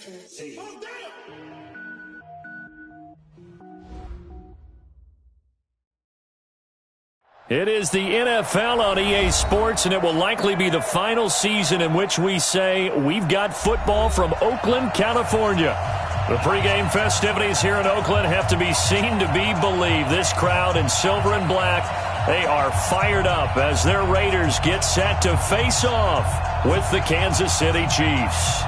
seconds. It is the NFL on EA Sports, and it will likely be the final season in which we say we've got football from Oakland, California. The pregame festivities here in Oakland have to be seen to be believed. This crowd in silver and black, they are fired up as their Raiders get set to face off with the Kansas City Chiefs.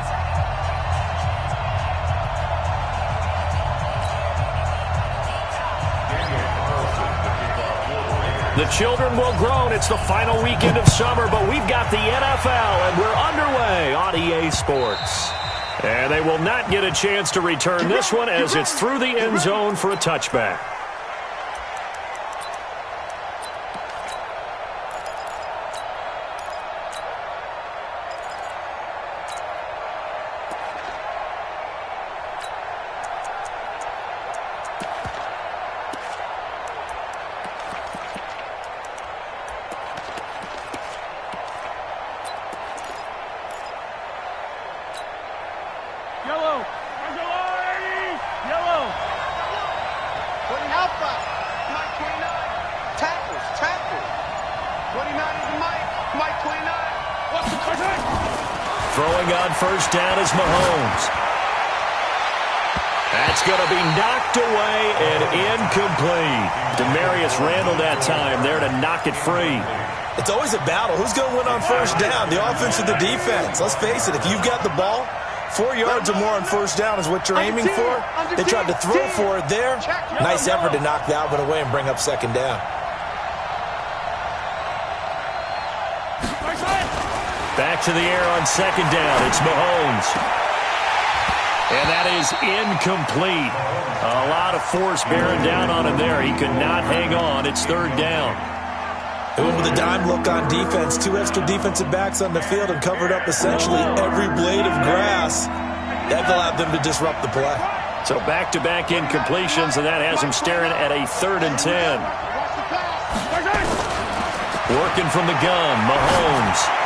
The children will groan. It's the final weekend of summer, but we've got the NFL, and we're underway on EA Sports. And they will not get a chance to return this one as it's through the end zone for a touchback. Throwing on first down is Mahomes. That's going to be knocked away and incomplete. Demarius Randall that time there to knock it free. It's always a battle. Who's going to win on first down, the offense or the defense? Let's face it, if you've got the ball, 4 yards or more on first down is what you're aiming for. They tried to throw for it there. Nice effort to knock that one away and bring up second down. Back to the air on second down. It's Mahomes. And that is incomplete. A lot of force bearing down on him there. He could not hang on. It's third down. They went with a dime look on defense. 2 extra defensive backs on the field and covered up essentially every blade of grass. That allowed them to disrupt the play. So back-to-back incompletions, and that has him staring at a 3rd and 10. Working from the gun, Mahomes.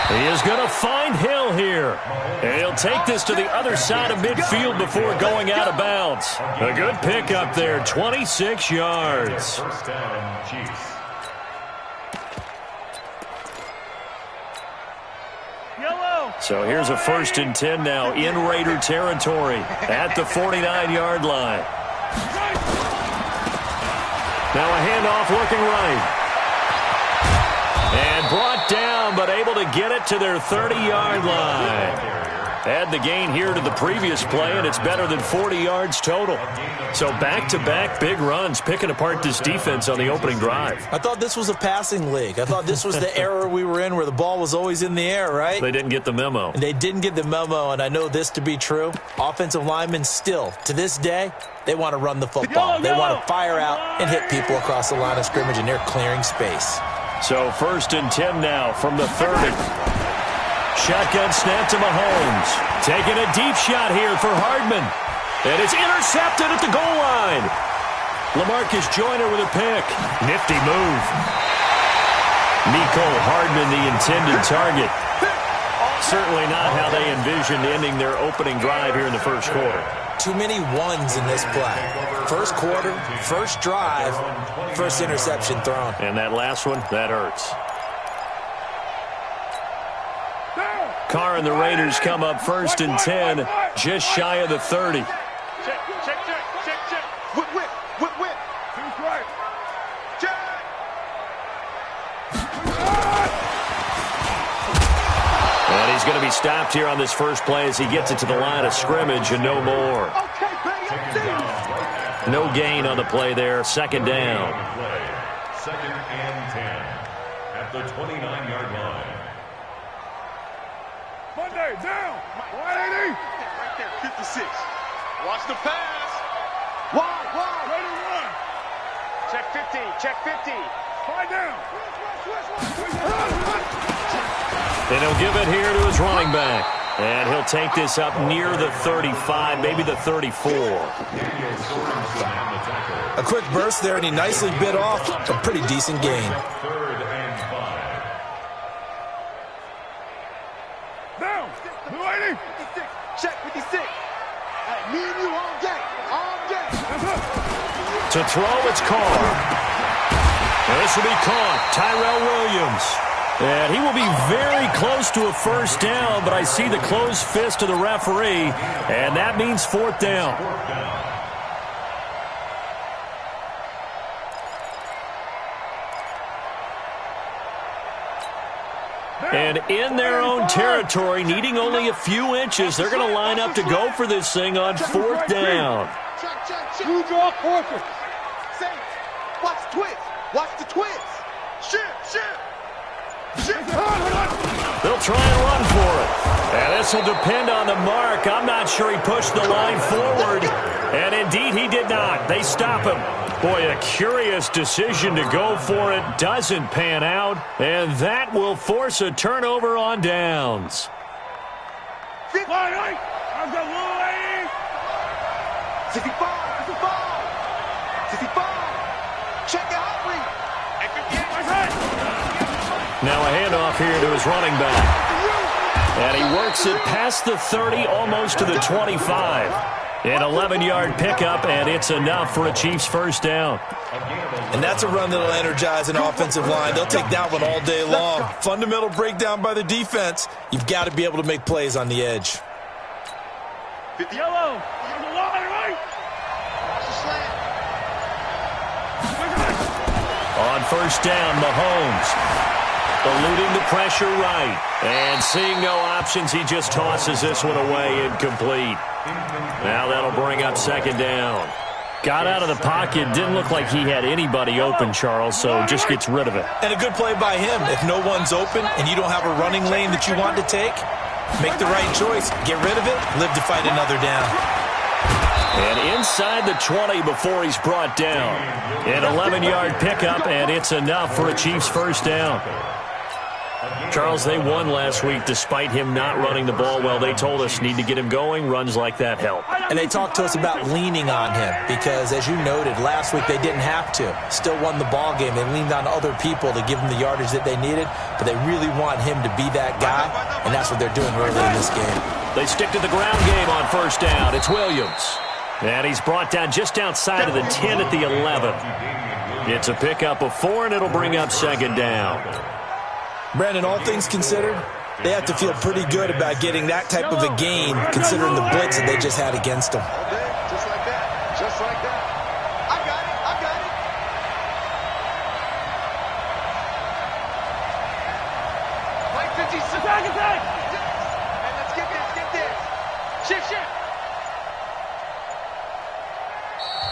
He is going to find Hill here. And he'll take this to the other side of midfield before going out of bounds. A good pickup there, 26 yards. First down, Chiefs. So here's a 1st and 10 now in Raider territory at the 49-yard line. Now a handoff looking right. And brought down, but able to get it to their 30-yard line. Add the gain here to the previous play, and it's better than 40 yards total. So back-to-back big runs, picking apart this defense on the opening drive. I thought this was a passing league. I thought this was the era we were in where the ball was always in the air, right? They didn't get the memo. And they didn't get the memo, and I know this to be true. Offensive linemen still, to this day, they want to run the football. They want to fire out and hit people across the line of scrimmage, and they're clearing space. So 1st and 10 now from the 30. Shotgun snap to Mahomes. Taking a deep shot here for Hardman. And it's intercepted at the goal line. LaMarcus Joyner with a pick. Nifty move. Mecole Hardman, the intended target. Certainly not how they envisioned ending their opening drive here in the first quarter. Too many ones in this play. First quarter, first drive, first interception thrown. And that last one, that hurts. Carr and the Raiders come up 1st and 10, just shy of the 30. Check. Whip. Who's right? Check. And he's going to be stopped here on this first play as he gets it to the line of scrimmage and no more. No gain on the play there. 2nd down. 2nd and 10 at the 29-yard line. Monday, down. 180. Right there, 56. Watch the pass. Wide. Ready to run. Check 50. Slide down. And he'll give it here to his running back. And he'll take this up near the 35, maybe the 34. A quick burst there, and he nicely bit off a pretty decent gain. 3rd and 5. Down. 280. To throw, it's caught. And this will be caught. Tyrell Williams. And he will be very close to a first down, but I see the closed fist of the referee, and that means fourth down. And in their own territory, needing only a few inches, they're going to line up to go for this thing on fourth down. You draw quarters. Say, watch the twist. Watch the twist. Shift. They'll try and run for it. And this will depend on the mark. I'm not sure he pushed the line forward. And indeed, he did not. They stop him. Boy, a curious decision to go for it. Doesn't pan out. And that will force a turnover on downs. 65. Check out. Now a handoff here to his running back. And he works it past the 30, almost to the 25. An 11-yard pickup, and it's enough for a Chiefs first down. And that's a run that will energize an offensive line. They'll take that one all day long. Fundamental breakdown by the defense. You've got to be able to make plays on the edge. 50 yellow. On first down, Mahomes eluding the pressure right. And seeing no options, he just tosses this one away incomplete. Now that'll bring up second down. Got out of the pocket. Didn't look like he had anybody open, Charles, so just gets rid of it. And a good play by him. If no one's open and you don't have a running lane that you want to take, make the right choice. Get rid of it. Live to fight another down. And inside the 20 before he's brought down. An 11-yard pickup, and it's enough for a Chiefs first down. Charles, they won last week despite him not running the ball well. They told us need to get him going. Runs like that help. And they talked to us about leaning on him because, as you noted, last week they didn't have to. Still won the ball game. They leaned on other people to give them the yardage that they needed, but they really want him to be that guy, and that's what they're doing early in this game. They stick to the ground game on first down. It's Williams. And he's brought down just outside of the 10 at the 11. It's a pickup of 4, and it'll bring up second down. Brandon, all things considered, they have to feel pretty good about getting that type of a gain considering the blitz that they just had against them. Just like that. Just like that. I got it. Like 56. Attack. And let's get this. Shift.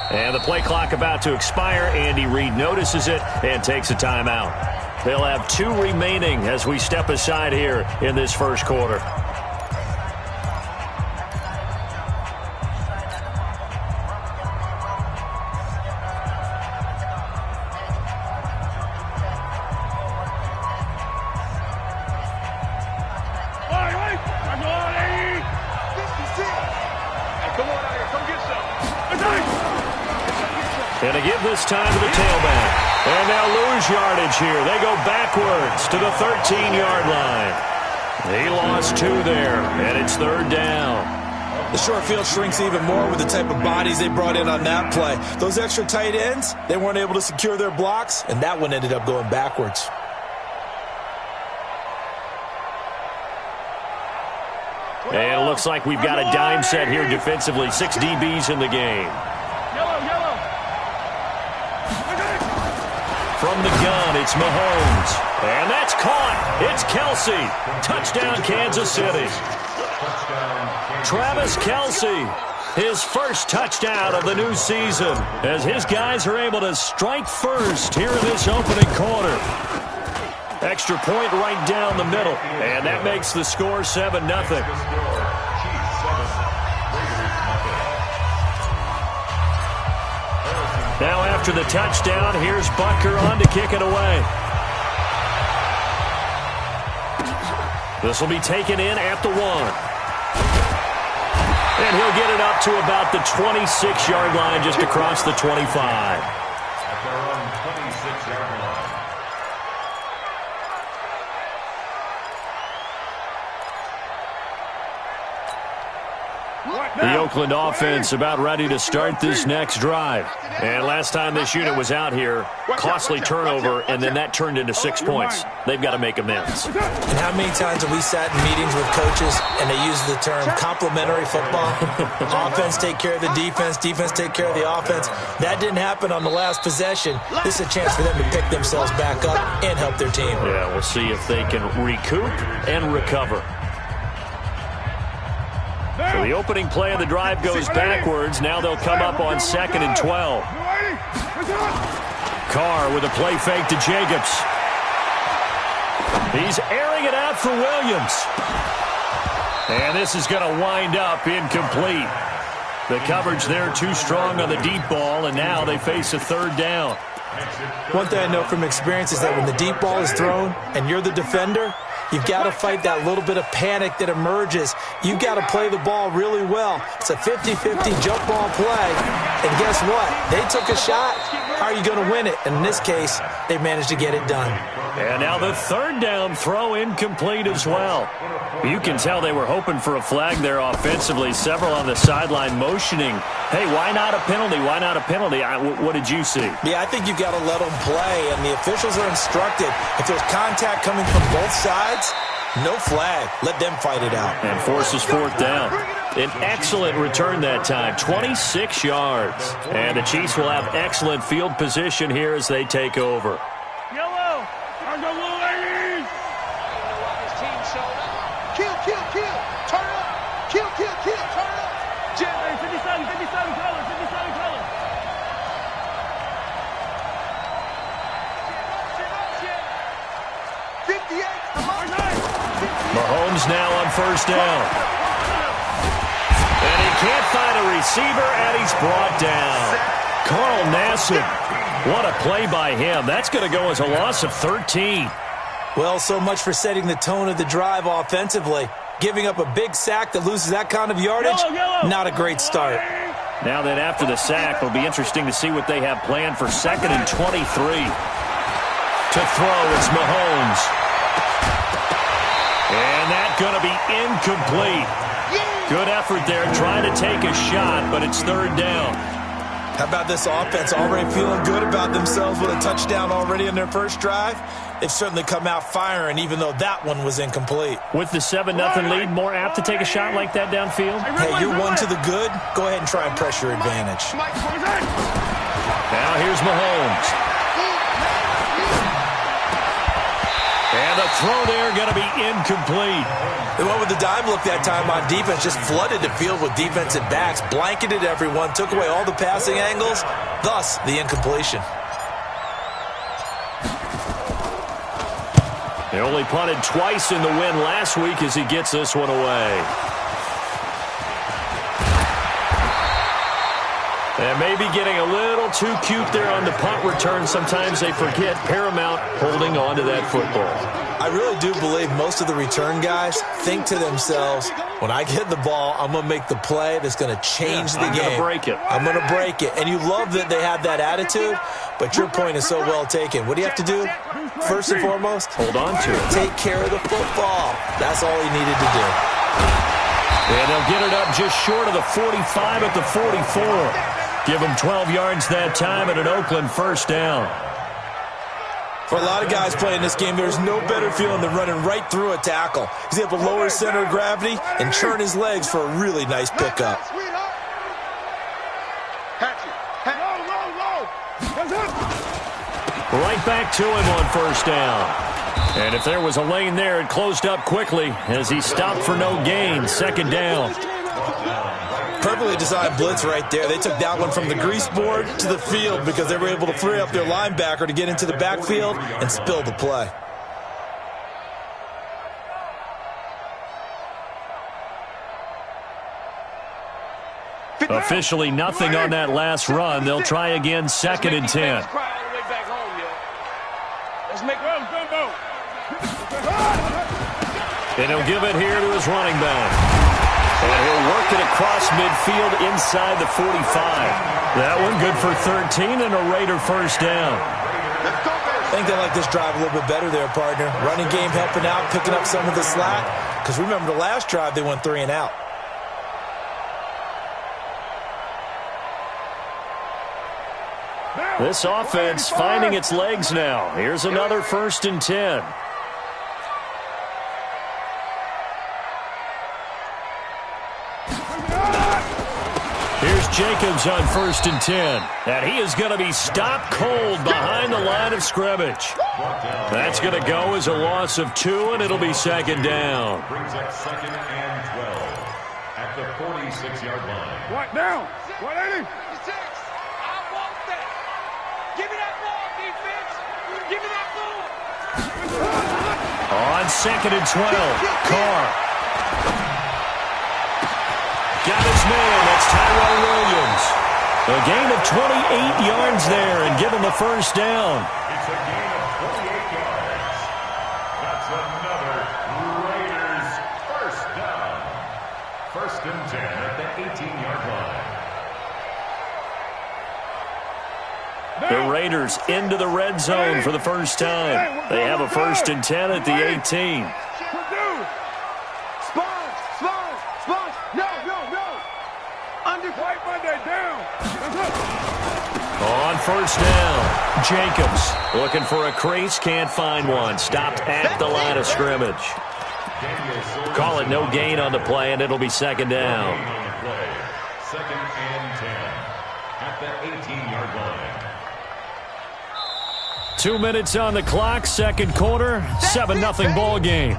And the play clock about to expire. Andy Reid notices it and takes a timeout. They'll have 2 remaining as we step aside here in this first quarter. And to give this time to the tailback. And they'll lose yardage here. They go backwards to the 13-yard line. He lost 2 there, and it's third down. The short field shrinks even more with the type of bodies they brought in on that play. Those extra tight ends, they weren't able to secure their blocks, and that one ended up going backwards. And it looks like we've got a dime set here defensively. 6 DBs in the game. From the gun, it's Mahomes. And that's caught. It's Kelsey. Touchdown, Kansas City. Travis Kelsey, his first touchdown of the new season, as his guys are able to strike first here in this opening quarter. Extra point right down the middle, and that makes the score 7-0. Now after the touchdown, here's Butker on to kick it away. This will be taken in at the 1. And he'll get it up to about the 26-yard line, just across the 25. At their own 26-yard line. The Oakland offense about ready to start this next drive. And last time this unit was out here, costly turnover, and then that turned into 6 points. They've got to make amends. And how many times have we sat in meetings with coaches and they use the term complementary football? Offense take care of the defense, defense take care of the offense. That didn't happen on the last possession. This is a chance for them to pick themselves back up and help their team. Yeah, we'll see if they can recoup and recover. So the opening play of the drive goes backwards. Now they'll come up on 2nd and 12. Carr with a play fake to Jacobs. He's airing it out for Williams. And this is going to wind up incomplete. The coverage there too strong on the deep ball, and now they face a 3rd down. One thing I know from experience is that when the deep ball is thrown and you're the defender, you've got to fight that little bit of panic that emerges. You've got to play the ball really well. It's a 50-50 jump ball play. And guess what? They took a shot. How are you going to win it? And in this case, they managed to get it done. And now the 3rd down throw incomplete as well. You can tell they were hoping for a flag there offensively. Several on the sideline motioning, hey, why not a penalty? Why not a penalty? What did you see? Yeah, I think you've got to let them play, and the officials are instructed. If there's contact coming from both sides, no flag. Let them fight it out. And forces 4th down. An excellent return that time, 26 yards. And the Chiefs will have excellent field position here as they take over. Yellow! Our go blue ladies! His team showed up. Kill, kill, kill! Turn up! Kill, kill, kill! Turn up! Jim, 57 colors, 57 colors! Mahomes now on 1st down. And he can't find a receiver, and he's brought down. Carl Nassib, what a play by him. That's going to go as a loss of 13. Well, so much for setting the tone of the drive offensively. Giving up a big sack that loses that kind of yardage, not a great start. Now then, after the sack, it'll be interesting to see what they have planned for 2nd and 23. To throw, it's Mahomes. And that's going to be incomplete. Good effort there, trying to take a shot, but it's 3rd down. How about this offense already feeling good about themselves with a touchdown already in their first drive? They've certainly come out firing, even though that one was incomplete. With the 7-0 lead, more apt to take a shot like that downfield? Hey, you're one to the good. Go ahead and try and press your advantage. Now here's Mahomes. And the throw there going to be incomplete. They went with the dime look that time on defense, just flooded the field with defensive backs, blanketed everyone, took away all the passing angles, thus the incompletion. They only punted twice in the win last week as he gets this one away. And maybe getting a little too cute there on the punt return. Sometimes they forget paramount holding on to that football. I really do believe most of the return guys think to themselves, when I get the ball, I'm going to make the play that's going to change the game. I'm going to break it. I'm going to break it. And you love that they have that attitude, but your point is so well taken. What do you have to do? First and foremost, hold on to it. Take care of the football. That's all he needed to do. And they'll get it up just short of the 45 at the 44. Give him 12 yards that time and an Oakland 1st down. For a lot of guys playing this game, there's no better feeling than running right through a tackle. He's able to lower his center of gravity and churn his legs for a really nice pickup. Right back to him on 1st down. And if there was a lane there, it closed up quickly as he stopped for no gain. 2nd down. Perfectly designed blitz right there. They took that one from the grease board to the field because they were able to free up their linebacker to get into the backfield and spill the play. Officially nothing on that last run. They'll try again 2nd and 10. And he'll give it here to his running back. And he'll work it across midfield inside the 45. That one good for 13 and a Raider 1st down. I think they like this drive a little bit better there, partner. Running game helping out, picking up some of the slack. Because remember the last drive, they went 3 and out. This offense finding its legs now. Here's another 1st and 10. Here's Jacobs on 1st and 10. And he is going to be stopped cold behind the line of scrimmage. That's going to go as a loss of 2, and it'll be 2nd down. Brings up 2nd and 12 at the 46-yard line. What down? 180. On 2nd and 12, Carr. Got his man. That's Tyrell Williams. A gain of 28 yards there and give him the 1st down. It's a gain of 28 yards. That's another Raiders 1st down. 1st and 10 at the 18-yard line. The Raiders into the red zone for the first time. They have a 1st and 10 at the 18. On 1st down, Jacobs looking for a crease, can't find one. Stopped at the line of scrimmage. Call it no gain on the play, and it'll be 2nd down. 2nd and 10 at the 18-yard line. 2 minutes on the clock, 2nd quarter, 7-0 ball game.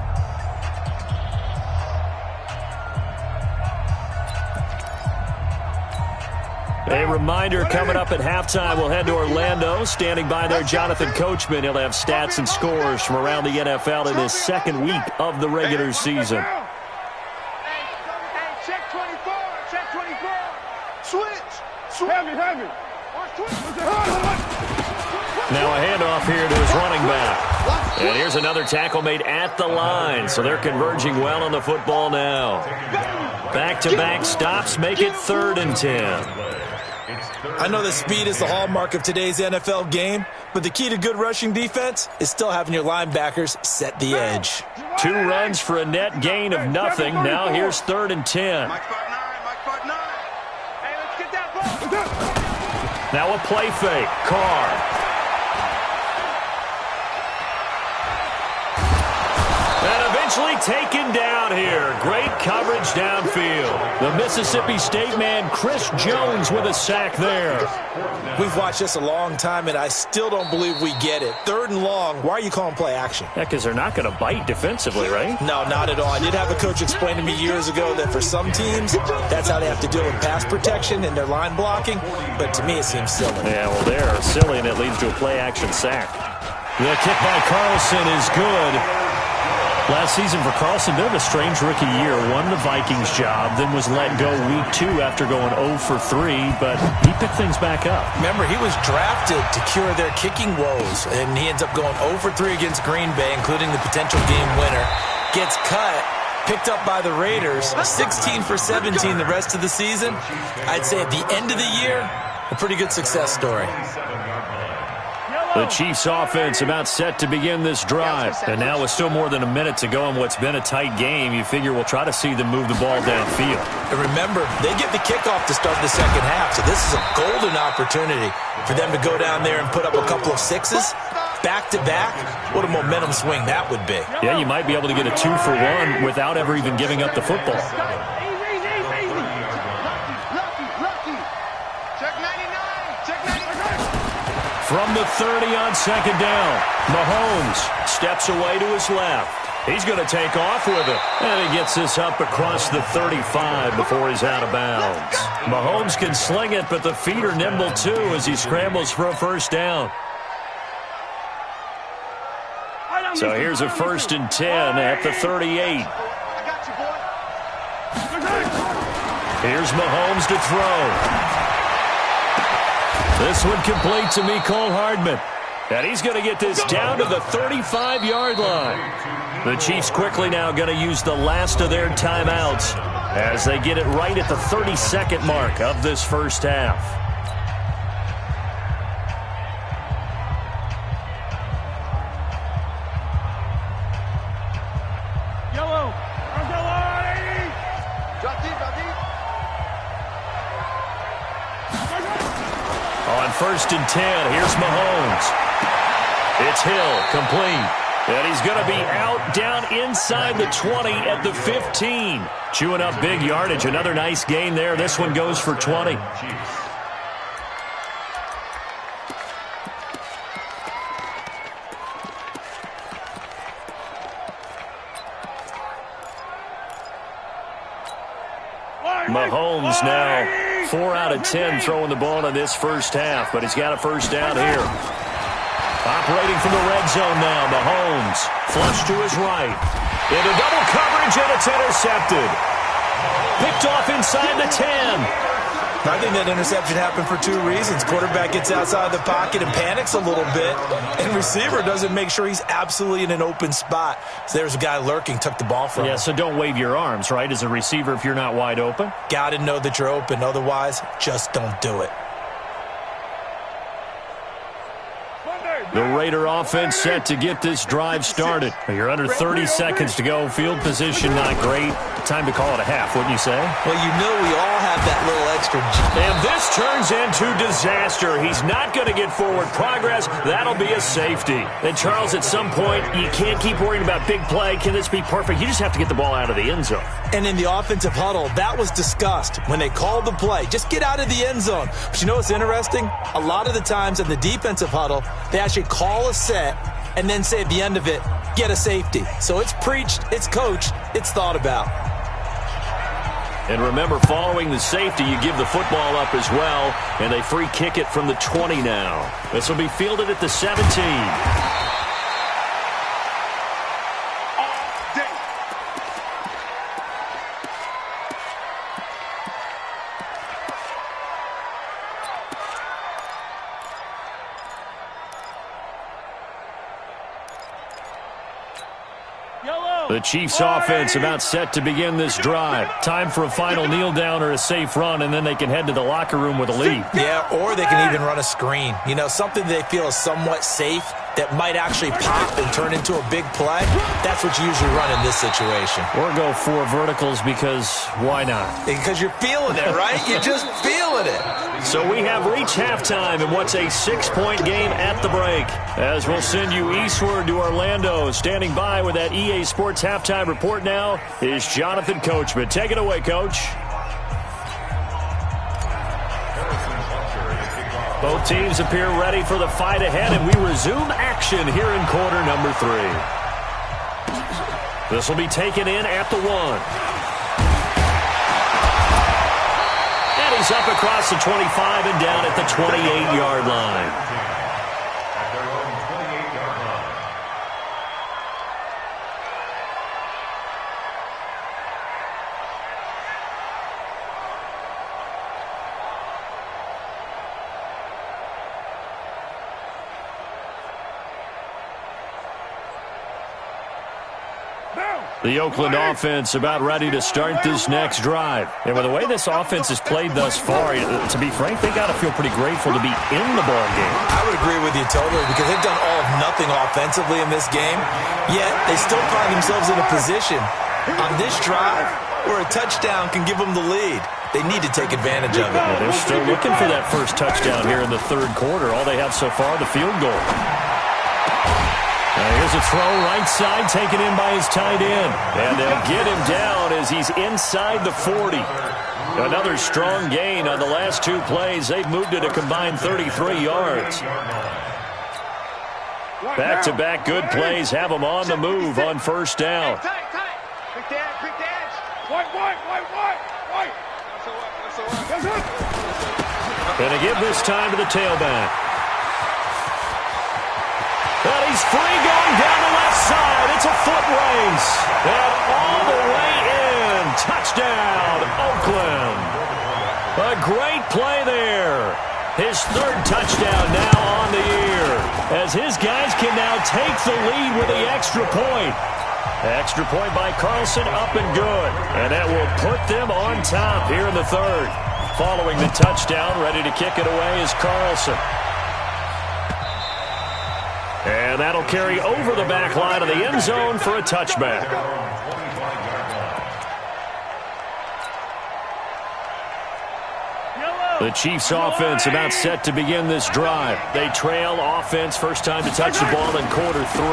A reminder, coming up at halftime, we'll head to Orlando. Standing by there, Jonathan Coachman. He'll have stats and scores from around the NFL in his 2nd week of the regular season. Hey, check 24. Check 24. Switch. Have it. Now a handoff here to his running back. And here's another tackle made at the line. So they're converging well on the football now. Back-to-back stops make it 3rd and 10. I know that speed is the hallmark of today's NFL game, but the key to good rushing defense is still having your linebackers set the edge. 2 runs for a net gain of nothing. Now here's 3rd and 10. Now a play fake. Carr. And eventually taken down here. Great coverage downfield. The Mississippi State man, Chris Jones, with a sack there. We've watched this a long time, and I still don't believe we get it. 3rd and long. Why are you calling play action? Yeah, because they're not going to bite defensively, right? No, not at all. I did have a coach explain to me years ago that for some teams, that's how they have to deal with pass protection and their line blocking. But to me, it seems silly. Yeah, well, they're silly, and it leads to a play action sack. The kick by Carlson is good. Last season for Carlson, bit of a strange rookie year. Won the Vikings job, then was let go week 2 after going 0 for 3, but he picked things back up. Remember, he was drafted to cure their kicking woes, and he ends up going 0 for 3 against Green Bay, including the potential game winner. Gets cut, picked up by the Raiders, 16 for 17 the rest of the season. I'd say at the end of the year, a pretty good success story. The Chiefs offense about set to begin this drive. And now with still more than a minute to go in what's been a tight game, you figure we'll try to see them move the ball downfield. And remember, they get the kickoff to start the 2nd half, so this is a golden opportunity for them to go down there and put up a couple of 6s. Back-to-back, what a momentum swing that would be. Yeah, you might be able to get a 2-for-1 without ever even giving up the football. From the 30 on 2nd down, Mahomes steps away to his left. He's going to take off with it. And he gets this up across the 35 before he's out of bounds. Mahomes can sling it, but the feet are nimble too as he scrambles for a 1st down. So here's a 1st and 10 at the 38. Here's Mahomes to throw. This one complete to Mecole Hardman. And he's going to get this down to the 35-yard line. The Chiefs quickly now going to use the last of their timeouts as they get it right at the 32nd mark of this first half. Yellow. Drop deep. On 1st and 10. Here's Mahomes. It's Hill, complete. And he's going to be out down inside the 20 at the 15. Chewing up big yardage. Another nice gain there. This one goes for 20. Mahomes now 4 out of 10 throwing the ball in this first half, but he's got a first down here. Operating from the red zone now, Mahomes. Flush to his right. Into double coverage, and it's intercepted. Picked off inside the 10. I think that interception happened for 2 reasons. Quarterback gets outside the pocket and panics a little bit, and receiver doesn't make sure he's absolutely in an open spot. So there's a guy lurking, took the ball from him. Yeah, so don't wave your arms, right, as a receiver if you're not wide open? Got to know that you're open. Otherwise, just don't do it. The Raider offense set to get this drive started. You're under 30 seconds to go. Field position not great. Time to call it a half, wouldn't you say? Well, you know we all have that little extra. And this turns into disaster. He's not going to get forward progress. That'll be a safety. And, Charles, at some point, you can't keep worrying about big play. Can this be perfect? You just have to get the ball out of the end zone. And in the offensive huddle, that was discussed when they called the play. Just get out of the end zone. But you know what's interesting? A lot of the times in the defensive huddle, they actually call a set and then say at the end of it, get a safety. So it's preached, it's coached, it's thought about. And remember, following the safety, you give the football up as well, and they free kick it from the 20 now. This will be fielded at the 17. The Chiefs offense about set to begin this drive. Time for a final kneel down or a safe run, and then they can head to the locker room with a lead. Yeah, or they can even run a screen. You know, something they feel is somewhat safe that might actually pop and turn into a big play. That's what you usually run in this situation. Or go 4 verticals because why not? Because you're feeling it, right? You're just feeling it. So we have reached halftime in what's a 6-point game at the break. As we'll send you eastward to Orlando. Standing by with that EA Sports halftime report now is Jonathan Coachman. Take it away, Coach. Both teams appear ready for the fight ahead, and we resume action here in quarter number 3. This will be taken in at the 1. And he's up across the 25 and down at the 28-yard line. The Oakland offense about ready to start this next drive. And with the way this offense has played thus far, to be frank, they got to feel pretty grateful to be in the ball game. I would agree with you totally because they've done all of nothing offensively in this game, yet they still find themselves in a position on this drive where a touchdown can give them the lead. They need to take advantage of it. Well, they're still looking for that first touchdown here in the 3rd quarter. All they have so far, the field goal. Now here's a throw right side taken in by his tight end. And they'll get him down as he's inside the 40. Another strong gain on the last 2 plays. They've moved it a combined 33 yards. Back-to-back good plays have them on the move on first down. Gonna give this time to the tailback. And he's free going down the left side. It's a foot race. And all the way in. Touchdown, Oakland. A great play there. His 3rd touchdown now on the year. As his guys can now take the lead with the extra point. Extra point by Carlson, up and good. And that will put them on top here in the 3rd. Following the touchdown, ready to kick it away is Carlson. And that'll carry over the back line of the end zone for a touchback. The Chiefs offense about set to begin this drive. They trail offense, first time to touch the ball in quarter 3,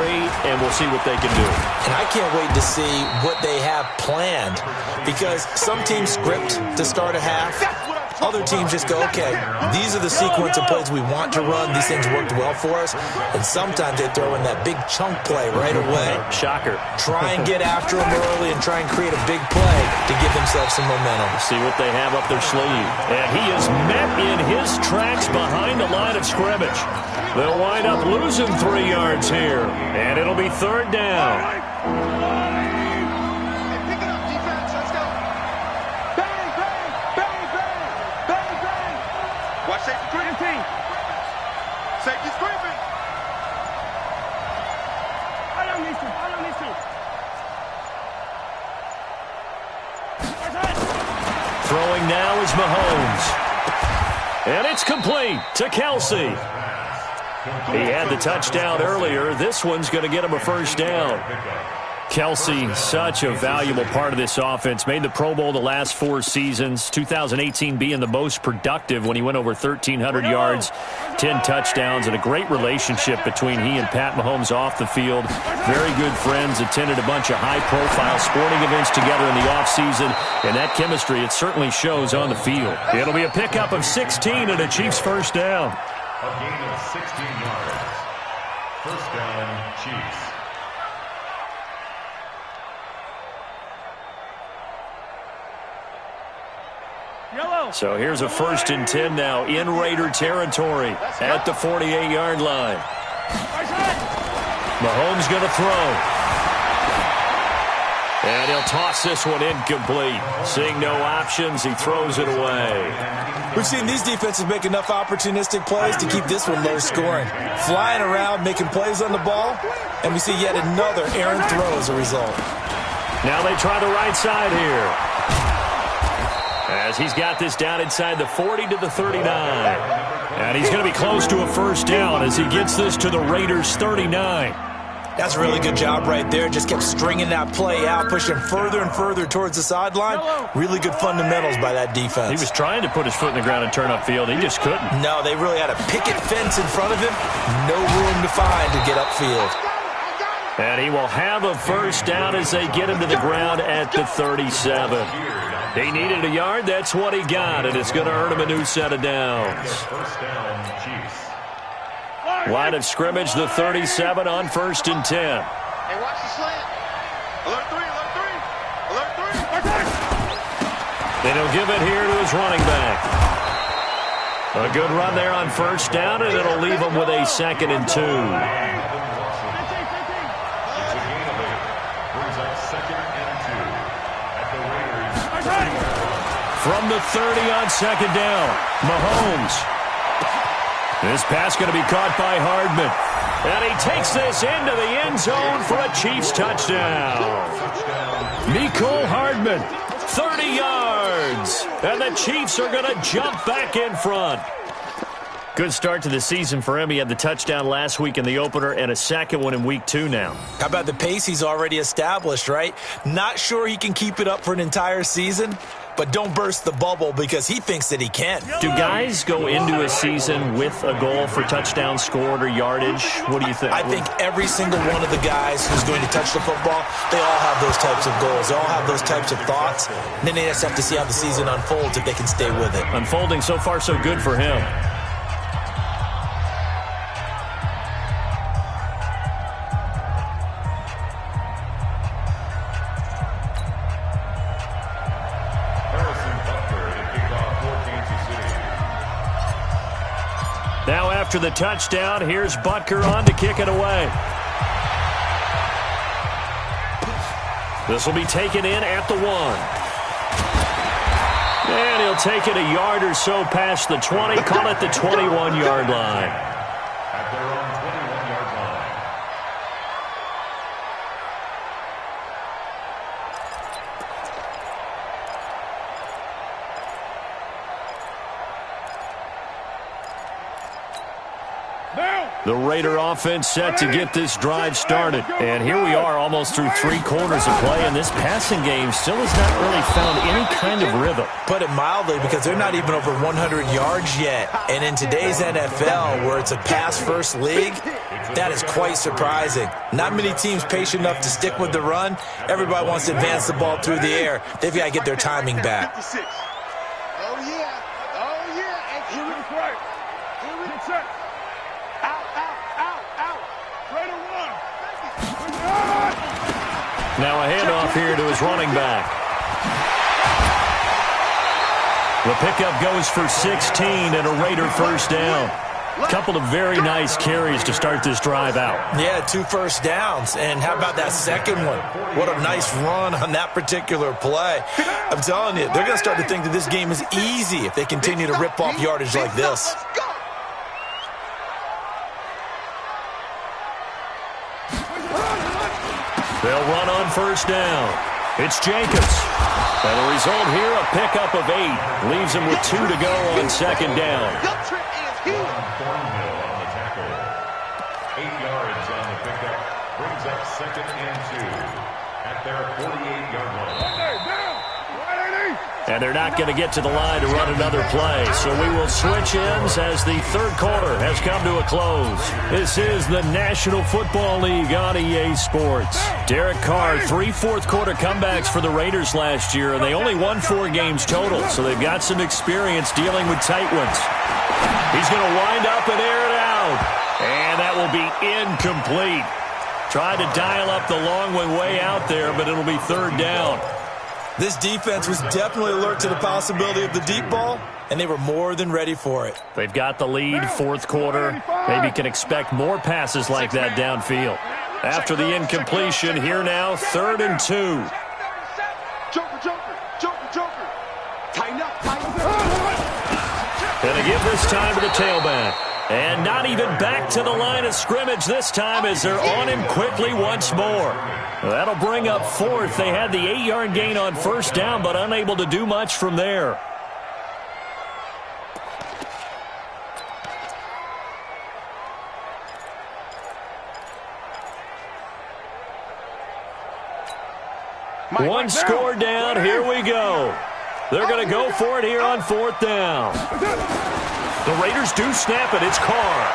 and we'll see what they can do. And I can't wait to see what they have planned, because some teams script to start a half. Other teams just go, okay, these are the sequence of plays we want to run. These things worked well for us. And sometimes they throw in that big chunk play right away. Shocker. Try and get after them early and try and create a big play to give themselves some momentum. See what they have up their sleeve. And he is met in his tracks behind the line of scrimmage. They'll wind up losing 3 yards here. And it'll be 3rd down. Safety screaming. I don't need to. Throwing now is Mahomes. And it's complete to Kelsey. He had the touchdown earlier. This one's going to get him a 1st down. Kelsey, such a valuable part of this offense. Made the Pro Bowl the last 4 seasons. 2018 being the most productive when he went over 1,300 yards, 10 touchdowns, and a great relationship between he and Pat Mahomes off the field. Very good friends. Attended a bunch of high-profile sporting events together in the offseason. And that chemistry, it certainly shows on the field. It'll be a pickup of 16 and a Chiefs 1st down. A gain of 16 yards. 1st down, Chiefs. So here's a 1st and 10 now in Raider territory at the 48-yard line. Mahomes going to throw. And he'll toss this one incomplete. Seeing no options, he throws it away. We've seen these defenses make enough opportunistic plays to keep this one low scoring. Flying around, making plays on the ball, and we see yet another errant throw as a result. Now they try the right side here. As he's got this down inside the 40 to the 39. And he's going to be close to a 1st down as he gets this to the Raiders' 39. That's a really good job right there. Just kept stringing that play out, pushing further and further towards the sideline. Really good fundamentals by that defense. He was trying to put his foot in the ground and turn upfield. He just couldn't. No, they really had a picket fence in front of him. No room to find to get upfield. And he will have a 1st down as they get him to the ground at the 37. He needed a yard. That's what he got, and it's going to earn him a new set of downs. 1st down, Chiefs. Line of scrimmage, the 37 on 1st and 10. Hey, watch the slant. Alert 3, alert 3. Alert 3. And he'll give it here to his running back. A good run there on 1st down, and it'll leave him with a 2nd and 2. From the 30 on 2nd down, Mahomes. This pass going to be caught by Hardman. And he takes this into the end zone for a Chiefs touchdown. Mecole Hardman, 30 yards. And the Chiefs are going to jump back in front. Good start to the season for him. He had the touchdown last week in the opener and a 2nd one in week 2 now. How about the pace he's already established, right? Not sure he can keep it up for an entire season, but don't burst the bubble because he thinks that he can. Do guys go into a season with a goal for touchdowns scored or yardage? What do you think? I think every single one of the guys who's going to touch the football, they all have those types of goals. They all have those types of thoughts. And then they just have to see how the season unfolds if they can stay with it. Unfolding so far so good for him. Now after the touchdown, here's Butker on to kick it away. This will be taken in at the 1. And he'll take it a yard or so past the 20, call it the 21-yard line. At their own 21-yard line. The Raider offense set to get this drive started. And here we are almost through 3 quarters of play, and this passing game still has not really found any kind of rhythm. Put it mildly, because they're not even over 100 yards yet. And in today's NFL, where it's a pass-first league, that is quite surprising. Not many teams patient enough to stick with the run. Everybody wants to advance the ball through the air. They've got to get their timing back. Oh, yeah. Oh, yeah. And here it's right. Here it's set. Now a handoff here to his running back. The pickup goes for 16 and a Raider first down. A couple of very nice carries to start this drive out. Yeah, 2 first downs. And how about that second one? What a nice run on that particular play. I'm telling you, they're going to start to think that this game is easy if they continue to rip off yardage like this. They'll run on first down. It's Jacobs. And the result here, a pickup of 8. Leaves him with 2 to go on second down. Thornhill on the tackle. 8 yards on the pickup. Brings up second and 2 at their 48-yard line. And they're not going to get to the line to run another play. So we will switch ends as the third quarter has come to a close. This is the National Football League on EA Sports. Derek Carr, 3 fourth-quarter comebacks for the Raiders last year, and they only won 4 games total. So they've got some experience dealing with tight ones. He's going to wind up and air it out. And that will be incomplete. Tried to dial up the long one way out there, but it'll be third down. This defense was definitely alert to the possibility of the deep ball, and they were more than ready for it. They've got the lead, fourth quarter. Maybe can expect more passes like that downfield. After the incompletion, here now, 3rd and 2. Joker. Tighten up. Gonna give this time to the tailback. And not even back to the line of scrimmage this time as they're on him quickly once more. That'll bring up 4th. They had the 8-yard gain on first down, but unable to do much from there. One score down. Here we go. They're going to go for it here on 4th down. The Raiders do snap it. It's Carr.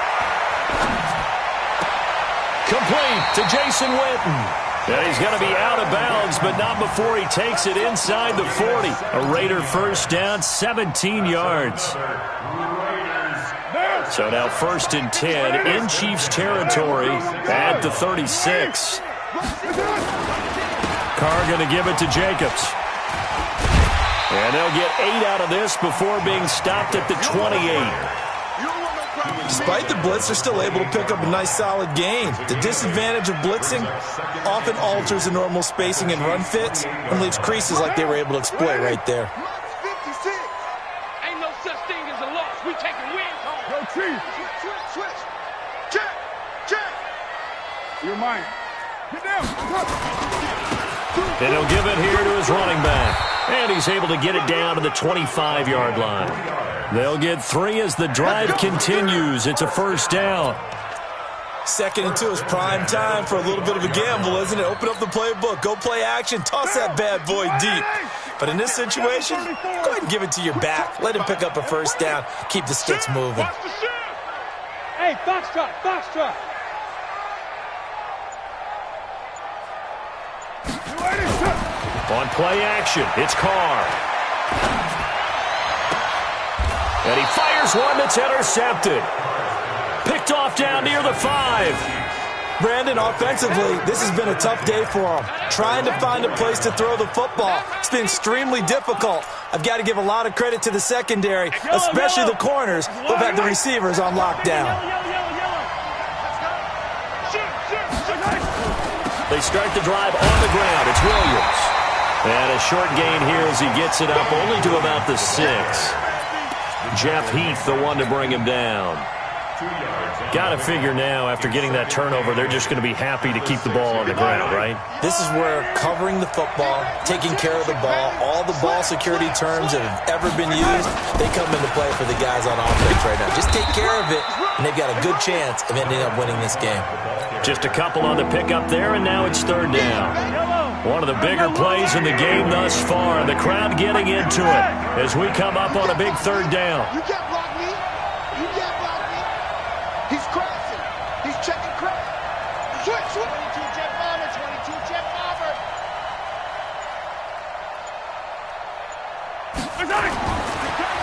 Complete to Jason Witten. And he's going to be out of bounds, but not before he takes it inside the 40. A Raider first down, 17 yards. So now 1st and 10 in Chiefs territory at the 36. Carr going to give it to Jacobs. And they'll get 8 out of this before being stopped at the 28. Despite the blitz, they're still able to pick up a nice solid gain. The disadvantage of blitzing often alters the normal spacing and run fits and leaves creases like they were able to exploit right there. Ain't no such thing as a loss. We taking wins home. Yo, Chief. Switch. Check. You're mine. Get down. And he'll give it here to his running back. And he's able to get it down to the 25-yard line. They'll get 3 as the drive continues. It's a first down. 2nd and 2 is prime time for a little bit of a gamble, isn't it? Open up the playbook, go play action, toss that bad boy deep. But in this situation, go ahead and give it to your back. Let him pick up a first down. Keep the sticks moving. Hey, Foxtrot. On play action, it's Carr. And he fires one that's intercepted. Picked off down near the 5. Brandon, offensively, this has been a tough day for him. Trying to find a place to throw the football. It's been extremely difficult. I've got to give a lot of credit to the secondary, especially the corners who've had the receivers on lockdown. They start the drive on the ground. It's Williams. And a short gain here as he gets it up only to about the 6. Jeff Heath, the one to bring him down. Got to figure now, after getting that turnover, they're just going to be happy to keep the ball on the ground, right? This is where covering the football, taking care of the ball, all the ball security terms that have ever been used, they come into play for the guys on offense right now. Just take care of it, and they've got a good chance of ending up winning this game. Just a couple on the pickup there, and now it's third down. One of the bigger plays in the game thus far, and the crowd getting into it as we come up on a big third down. You can't block me. You can't block me. He's crossing. He's checking cross. Switch. 22 jet bomber. 22 jet bomber.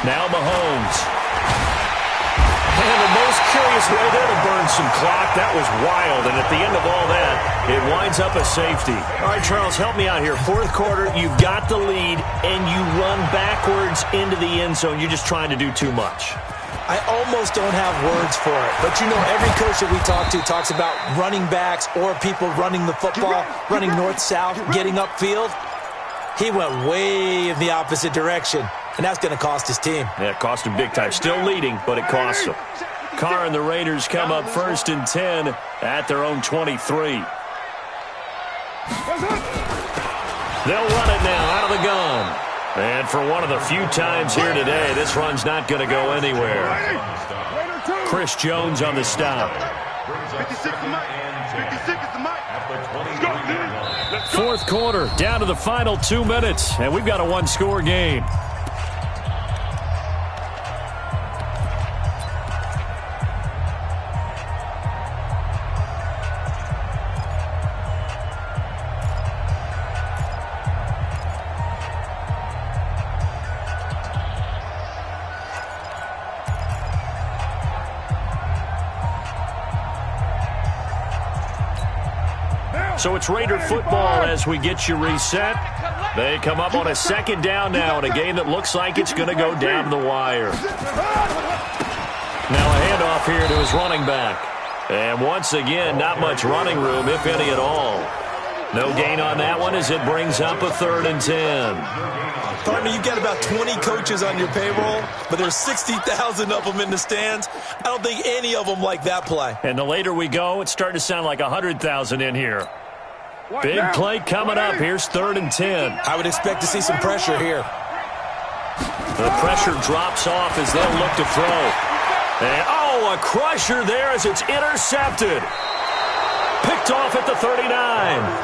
Now Mahomes. And the most curious way there to burn some clock. That was wild, and at the end of all that, it winds up a safety. All right, Charles, help me out here. Fourth quarter, you've got the lead, and you run backwards into the end zone. You're just trying to do too much. I almost don't have words for it, but you know every coach that we talk to talks about running backs or people running the football, running north-south, getting upfield. He went way in the opposite direction, and that's going to cost his team. Yeah, it cost him big time. Still leading, but it costs him. Carr and the Raiders come up 1st and 10 at their own 23. They'll run it now out of the gun. And for one of the few times here today, this run's not going to go anywhere. Chris Jones on the stop. 56 to Mike. 56 is the Mike. Let's go, dude. Let's go. Fourth quarter, down to the final 2 minutes, and we've got a one-score game. So it's Raider football as we get you reset. They come up on a second down now in a game that looks like it's going to go down the wire. Now a handoff here to his running back. And once again, not much running room, if any at all. No gain on that one as it brings up a 3rd and 10. Partner, you've got about 20 coaches on your payroll, but there's 60,000 of them in the stands. I don't think any of them like that play. And the later we go, it's starting to sound like 100,000 in here. Big play coming up. Here's 3rd and 10. I would expect to see some pressure here. The pressure drops off as they'll look to throw. And, a crusher there as it's intercepted. Picked off at the 39.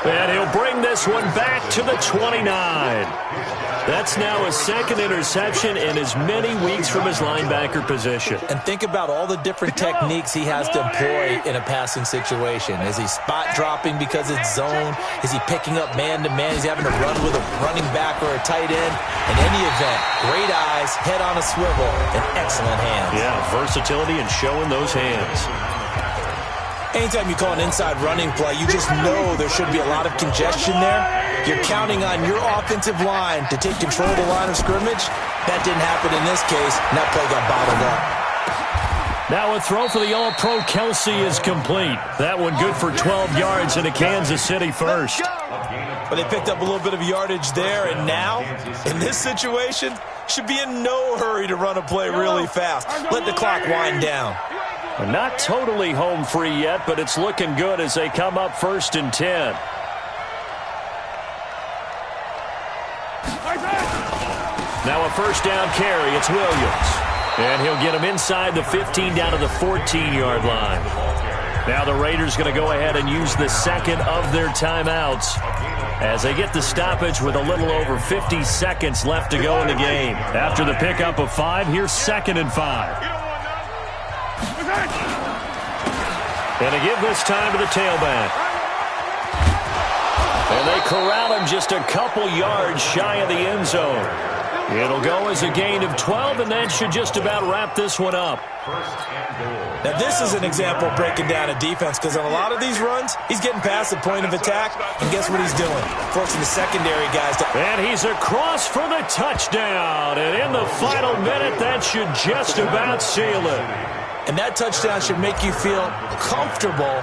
And he'll bring this one back to the 29. That's now his second interception in as many weeks from his linebacker position. And think about all the different techniques he has to employ in a passing situation. Is he spot dropping because it's zone? Is he picking up man-to-man? Is he having to run with a running back or a tight end? In any event, great eyes, head on a swivel, and excellent hands. Yeah, versatility and showing those hands. Anytime you call an inside running play, you just know there should be a lot of congestion there. You're counting on your offensive line to take control of the line of scrimmage. That didn't happen in this case, and that play got bottled up. Now a throw for the All-Pro Kelsey is complete. That one good for 12 yards in a Kansas City first. But they picked up a little bit of yardage there, and now, in this situation, should be in no hurry to run a play really fast. Let the clock wind down. Not totally home free yet, but it's looking good as they come up 1st and 10. Now a first down carry. It's Williams. And he'll get him inside the 15 down to the 14-yard line. Now the Raiders going to go ahead and use the second of their timeouts as they get the stoppage with a little over 50 seconds left to go in the game. After the pickup of 5, here's 2nd and 5. And they give this time to the tailback. And they corral him just a couple yards shy of the end zone. It'll go as a gain of 12, and that should just about wrap this one up. Now, this is an example of breaking down a defense, because on a lot of these runs, he's getting past the point of attack, and guess what he's doing? Forcing the secondary guys to... And he's across for the touchdown. And in the final minute, that should just about seal it. And that touchdown should make you feel comfortable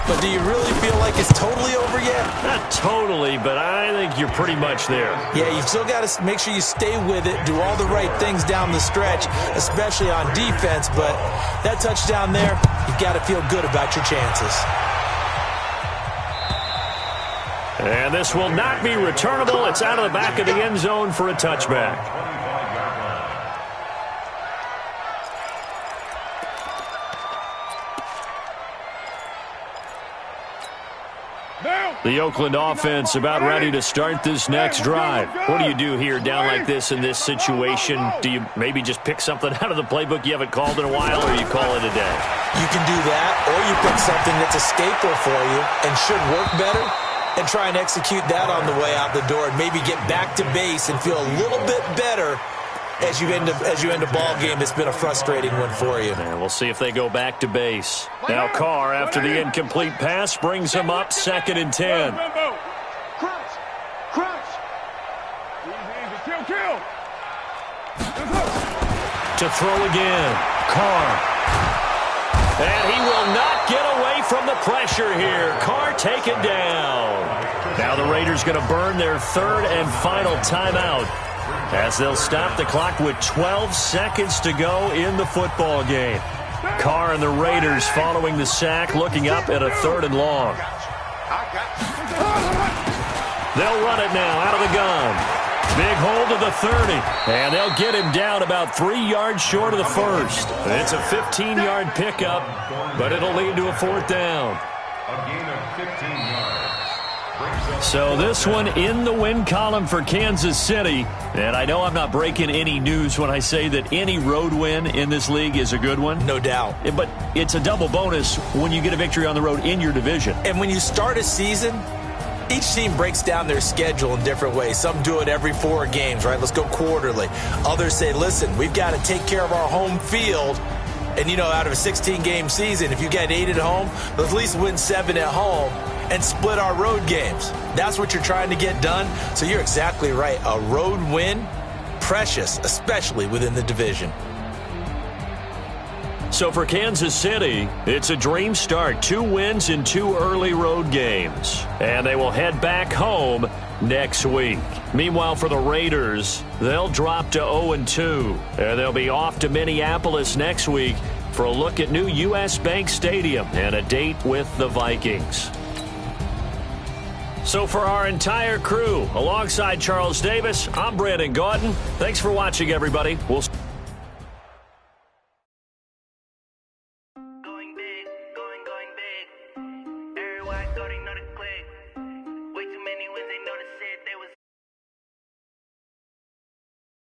But do you really feel like it's totally over yet? Not totally, but I think you're pretty much there. Yeah, you've still got to make sure you stay with it, do all the right things down the stretch, especially on defense. But that touchdown there, you've got to feel good about your chances. And this will not be returnable. It's out of the back of the end zone for a touchback. The Oakland offense about ready to start this next drive. What do you do here down like this in this situation? Do you maybe just pick something out of the playbook you haven't called in a while, or you call it a day? You can do that, or you pick something that's a staple for you and should work better and try and execute that on the way out the door and maybe get back to base and feel a little bit better as you end a ball game that's been a frustrating one for you. And we'll see if they go back to base. Now Carr, after the incomplete pass, brings him up 2nd and 10. Crunch. Easy. Kill. To throw again. Carr. And he will not get away from the pressure here. Carr taken down. Now the Raiders going to burn their 3rd and final timeout, as they'll stop the clock with 12 seconds to go in the football game. Carr and the Raiders following the sack, looking up at a 3rd and long. They'll run it now out of the gun. Big hold of the 30, and they'll get him down about 3 yards short of the first. It's a 15-yard pickup, but it'll lead to a 4th down. A gain of 15 yards. So this one in the win column for Kansas City. And I know I'm not breaking any news when I say that any road win in this league is a good one. No doubt. But it's a double bonus when you get a victory on the road in your division. And when you start a season, each team breaks down their schedule in different ways. Some do it every 4 games, right? Let's go quarterly. Others say, listen, we've got to take care of our home field. And, out of a 16-game season, if you get 8 at home, let's at least win 7 at home and split our road games. That's what you're trying to get done. So you're exactly right. A road win, precious, especially within the division. So for Kansas City, it's a dream start. 2 wins in 2 early road games. And they will head back home next week. Meanwhile, for the Raiders, they'll drop to 0-2. And they'll be off to Minneapolis next week for a look at new U.S. Bank Stadium and a date with the Vikings. So for our entire crew, alongside Charles Davis, I'm Brandon Gaudin. Thanks for watching, everybody. We'll